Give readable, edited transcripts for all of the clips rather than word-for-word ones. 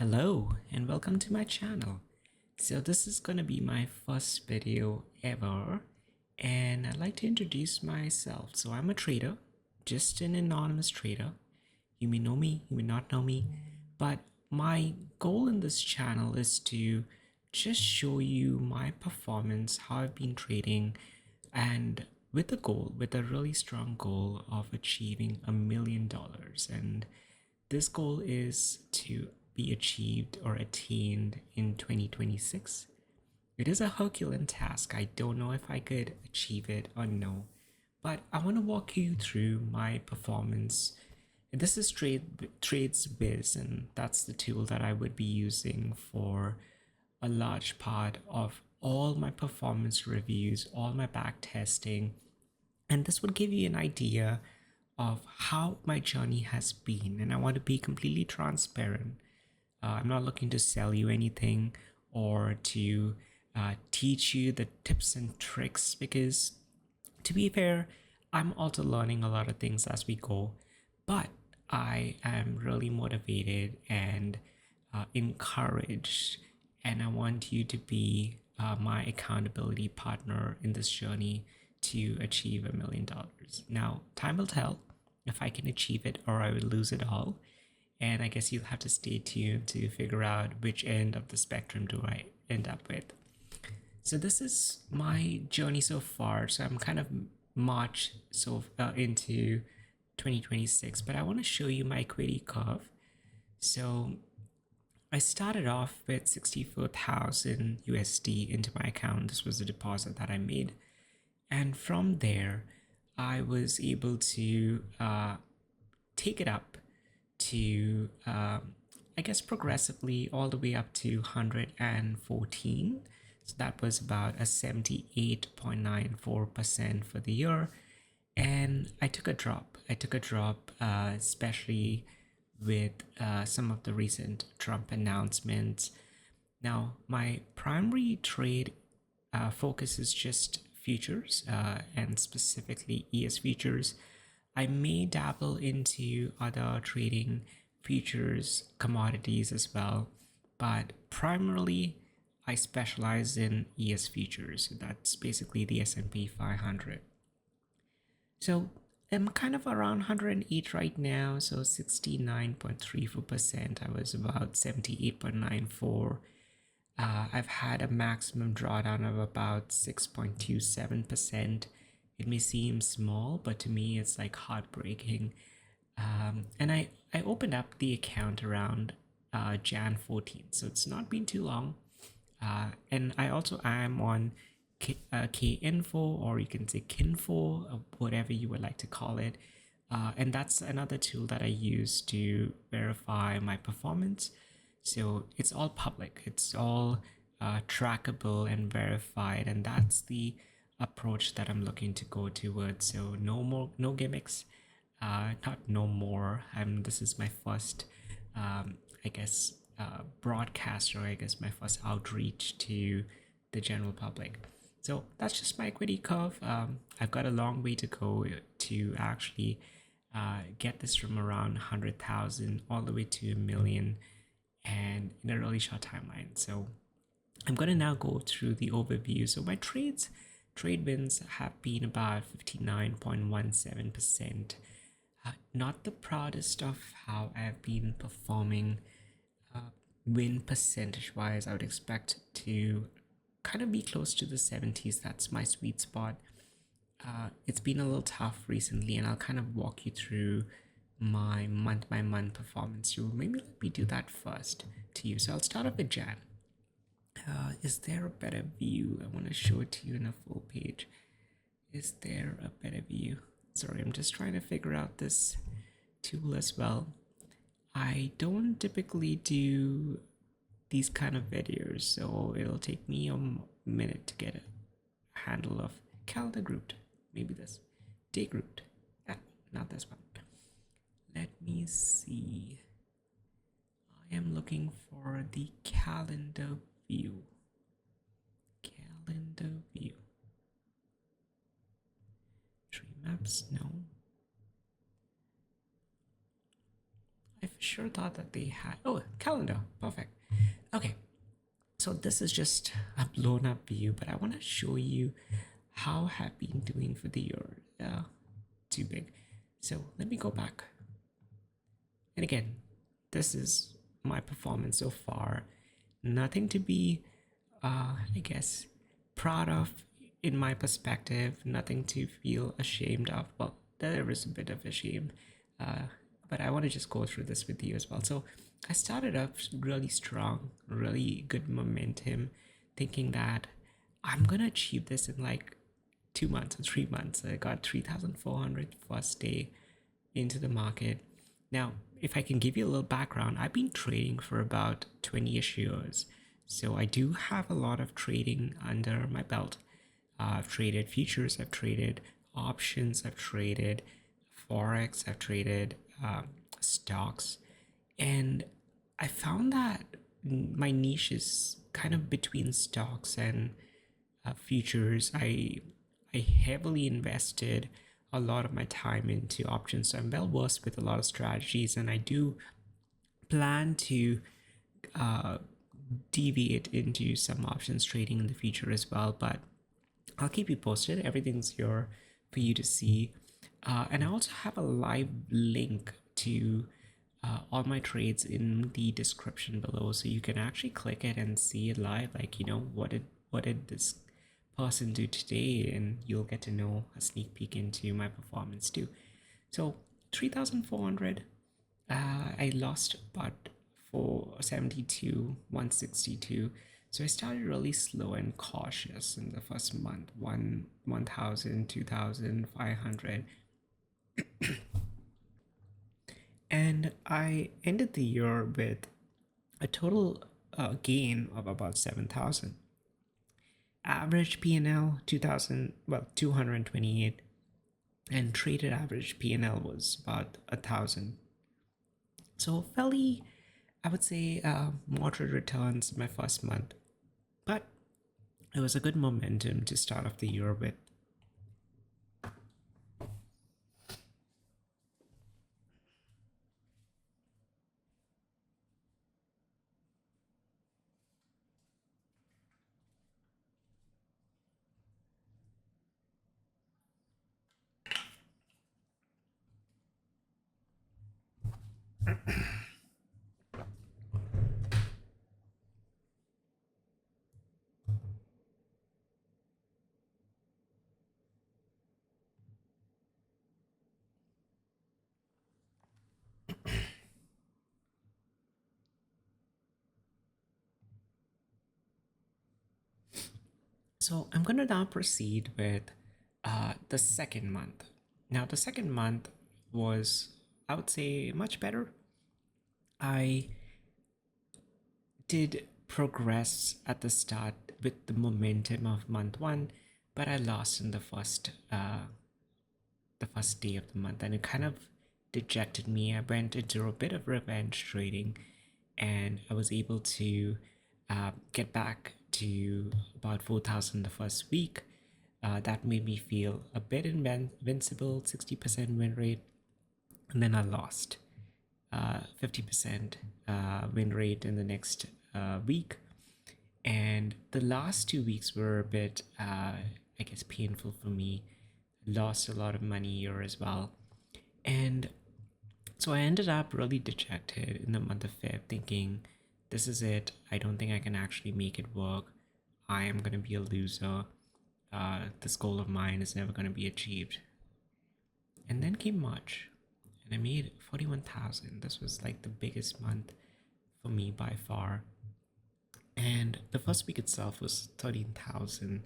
Hello and welcome to my channel. So this is going to be my first video ever and I'd like to introduce myself. So I'm a trader, just an anonymous trader. You may know me, you may not know me, but my goal in this channel is to just show you my performance, how I've been trading, and with a really strong goal of achieving $1 million. And this goal is to be achieved or attained in 2026. It is a Herculean task. I don't know if I could achieve it or no, but I want to walk you through my performance. This is Trades Biz, and that's the tool that I would be using for a large part of all my performance reviews, all my back testing, and this would give you an idea of how my journey has been. And I want to be completely transparent. I'm not looking to sell you anything or to teach you the tips and tricks, because to be fair, I'm also learning a lot of things as we go, but I am really motivated and encouraged, and I want you to be my accountability partner in this journey to achieve $1 million. Now, time will tell if I can achieve it or I will lose it all. And I guess you'll have to stay tuned to figure out which end of the spectrum do I end up with. So this is my journey so far. So I'm kind of March into 2026, but I want to show you my equity curve. So I started off with 64,000 USD into my account. This was the deposit that I made. And from there, I was able to take it up to, I guess, progressively all the way up to 114. So that was about a 78.94% for the year. And I took a drop. Especially with some of the recent Trump announcements. Now, my primary trade focus is just futures and specifically ES futures. I may dabble into other trading futures, commodities as well, but primarily I specialize in ES futures. That's basically the S&P 500. So I'm kind of around 108 right now, so 69.34%. I was about 78.94. I've had a maximum drawdown of about 6.27%. It may seem small, but to me it's like heartbreaking. And I opened up the account around Jan 14th, so it's not been too long. And I am on K-Info, or you can say Kinfo, or whatever you would like to call it. And that's another tool that I use to verify my performance. So it's all public, it's all trackable and verified, and that's the approach that I'm looking to go towards. So no gimmicks, not no more. This is my first, I guess, broadcast, or I guess my first outreach to the general public. So that's just my equity curve. I've got a long way to go to actually get this from around 100,000 all the way to 1 million, and in a really short timeline. So I'm going to now go through the overview. So my trade wins have been about 59.17%. Not the proudest of how I've been performing win percentage wise. I would expect to kind of be close to the 70s. That's my sweet spot. It's been a little tough recently, and I'll kind of walk you through my month by month performance. So maybe let me do that first to you. So I'll start off with Jan. Is there a better view? I want to show it to you in a full page. Is there a better view? Sorry, I'm just trying to figure out this tool as well. I don't typically do these kind of videos, so it'll take me a minute to get a handle of calendar grouped. Maybe this day grouped. Not this one. Let me see. I am looking for the calendar view. Calendar view. Tree maps, no. sure thought that they had, oh, calendar, perfect. Okay, so this is just a blown up view, but I want to show you how I've been doing for the year. Too big. So let me go back. And again, this is my performance so far. Nothing to be, I guess, proud of in my perspective. Nothing to feel ashamed of. Well, there is a bit of a shame, but I want to just go through this with you as well. So I started up really strong, really good momentum, thinking that I'm gonna achieve this in like 2 months or 3 months. I got 3,400 first day into the market. Now, if I can give you a little background, I've been trading for about 20-ish years. So I do have a lot of trading under my belt. I've traded futures, I've traded options, I've traded forex, I've traded stocks, and I found that my niche is kind of between stocks and futures. I heavily invested a lot of my time into options, so I'm well versed with a lot of strategies, and I do plan to uh, deviate into some options trading in the future as well. But I'll keep you posted. Everything's here for you to see. And I also have a live link to all my trades in the description below, so you can actually click it and see it live. Like, what did this person do today, and you'll get to know a sneak peek into my performance too. So 3,400. I lost about 472, 162. So I started really slow and cautious in the first month, 1,000, 2,500. And I ended the year with a total gain of about 7,000. Average P&L 2,000, well, 228, and traded average P&L was about 1,000. So fairly, I would say, moderate returns in my first month, but it was a good momentum to start off the year with. So I'm going to now proceed with the second month. Now, the second month was, I would say, much better. I did progress at the start with the momentum of month one, but I lost in the first day of the month, and it kind of dejected me. I went into a bit of revenge trading, and I was able to get back to about 4,000 the first week. That made me feel a bit invincible, 60% win rate, and then I lost 50% win rate in the next week. And the last 2 weeks were a bit, I guess, painful for me. Lost a lot of money here as well. And so I ended up really dejected in the month of Feb, thinking, this is it. I don't think I can actually make it work. I am going to be a loser. This goal of mine is never going to be achieved. And then came March, and I made 41,000. This was like the biggest month for me by far. And the first week itself was 13,000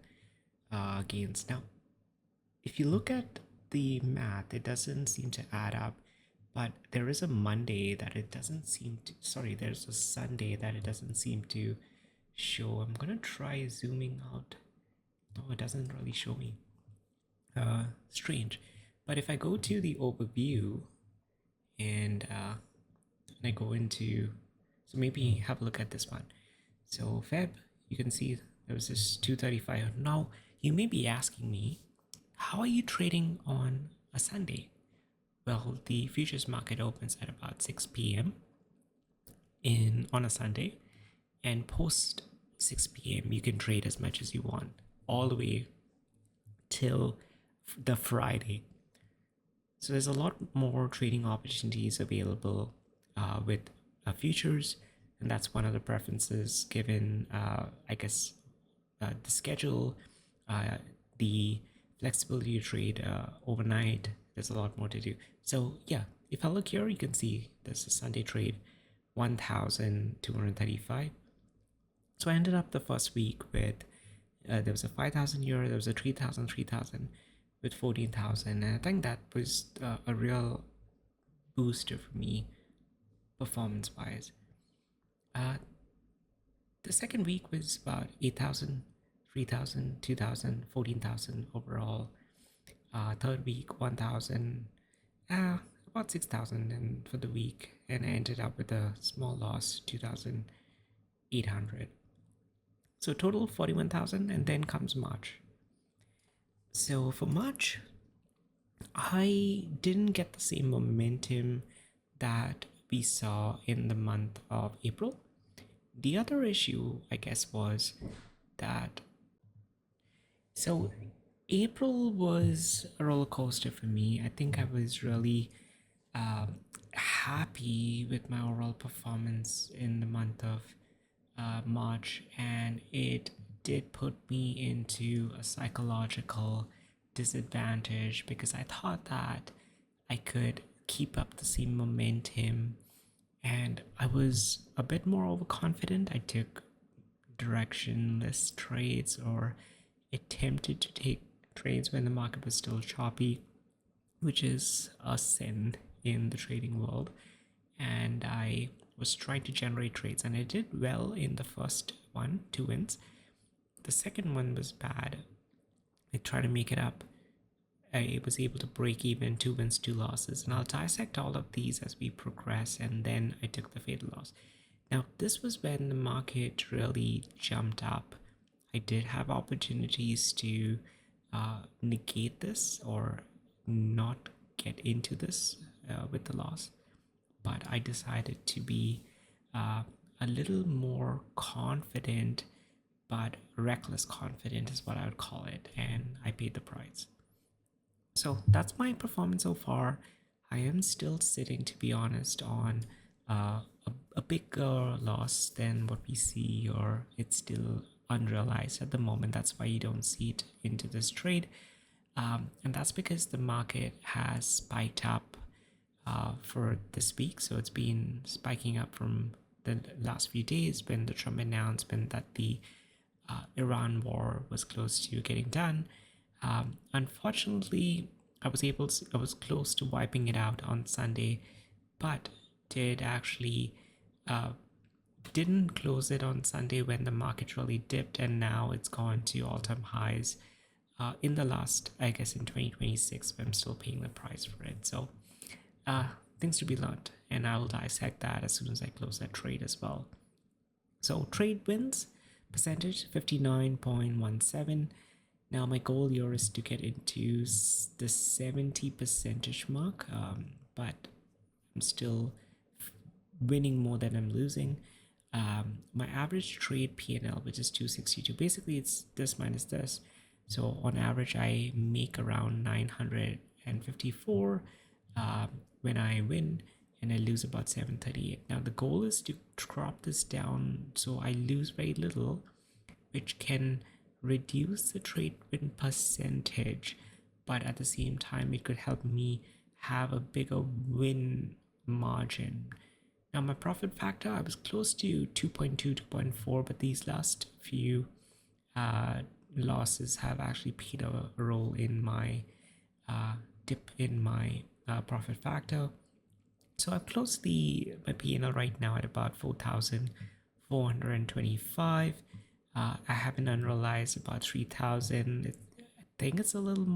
gains. Now, if you look at the math, it doesn't seem to add up, but there is a Monday that it doesn't seem to, sorry, there's a Sunday that it doesn't seem to show. I'm gonna try zooming out. No, it doesn't really show me. Strange. But if I go to the overview and I go into, so maybe have a look at this one. So Feb, you can see there was this 235. Now you may be asking me, how are you trading on a Sunday? Well, the futures market opens at about 6 p.m. in on a Sunday, and post 6 p.m. you can trade as much as you want, all the way till the Friday. So there's a lot more trading opportunities available with futures, and that's one of the preferences given, I guess, the schedule, the flexibility to trade overnight. There's a lot more to do. So yeah, if I look here, you can see there's a Sunday trade, 1,235. So I ended up the first week with there was a 5,000 euro, there was a 3,000, 3,000 with 14,000, and I think that was a real booster for me performance wise. The second week was about 8,000, 3,000, 2,000, 14,000 overall. Third week 1,000, about 6,000 and for the week, and I ended up with a small loss, 2,800. So total 41,000, and then comes March. So for March, I didn't get the same momentum that we saw in the month of April. The other issue, I guess, was that so April was a roller coaster for me. I think I was really happy with my overall performance in the month of March, and it did put me into a psychological disadvantage because I thought that I could keep up the same momentum, and I was a bit more overconfident. I took directionless trades or attempted to take trades when the market was still choppy, which is a sin in the trading world. And I was trying to generate trades, and I did well in the first one, 2 wins. The second one was bad. I tried to make it up. I was able to break even, 2 wins, 2 losses, and I'll dissect all of these as we progress. And then I took the fatal loss. Now, this was when the market really jumped up. I did have opportunities to negate this or not get into this with the loss, but I decided to be a little more confident, but reckless confident is what I would call it, and I paid the price. So that's my performance so far. I am still sitting, to be honest, on a bigger loss than what we see, or it's still unrealized at the moment. That's why you don't see it into this trade. And that's because the market has spiked up for this week. So it's been spiking up from the last few days when the Trump announcement that the Iran war was close to getting done. Unfortunately, I was close to wiping it out on Sunday, but did actually didn't close it on Sunday when the market really dipped, and now it's gone to all-time highs in the last, I guess, in 2026, but I'm still paying the price for it. So things to be learned, and I will dissect that as soon as I close that trade as well. So trade wins percentage 59.17. Now my goal here is to get into the 70% mark, but I'm still winning more than I'm losing. My average trade P&L, which is 262, basically it's this minus this. So on average, I make around 954 when I win, and I lose about 738. Now the goal is to drop this down so I lose very little, which can reduce the trade win percentage, but at the same time it could help me have a bigger win margin. Now my profit factor, I was close to 2.2, 2.4, but these last few losses have actually played a role in my dip in my profit factor. So I've closed my P&L right now at about 4,425. I have an unrealized about 3,000. I think it's a little more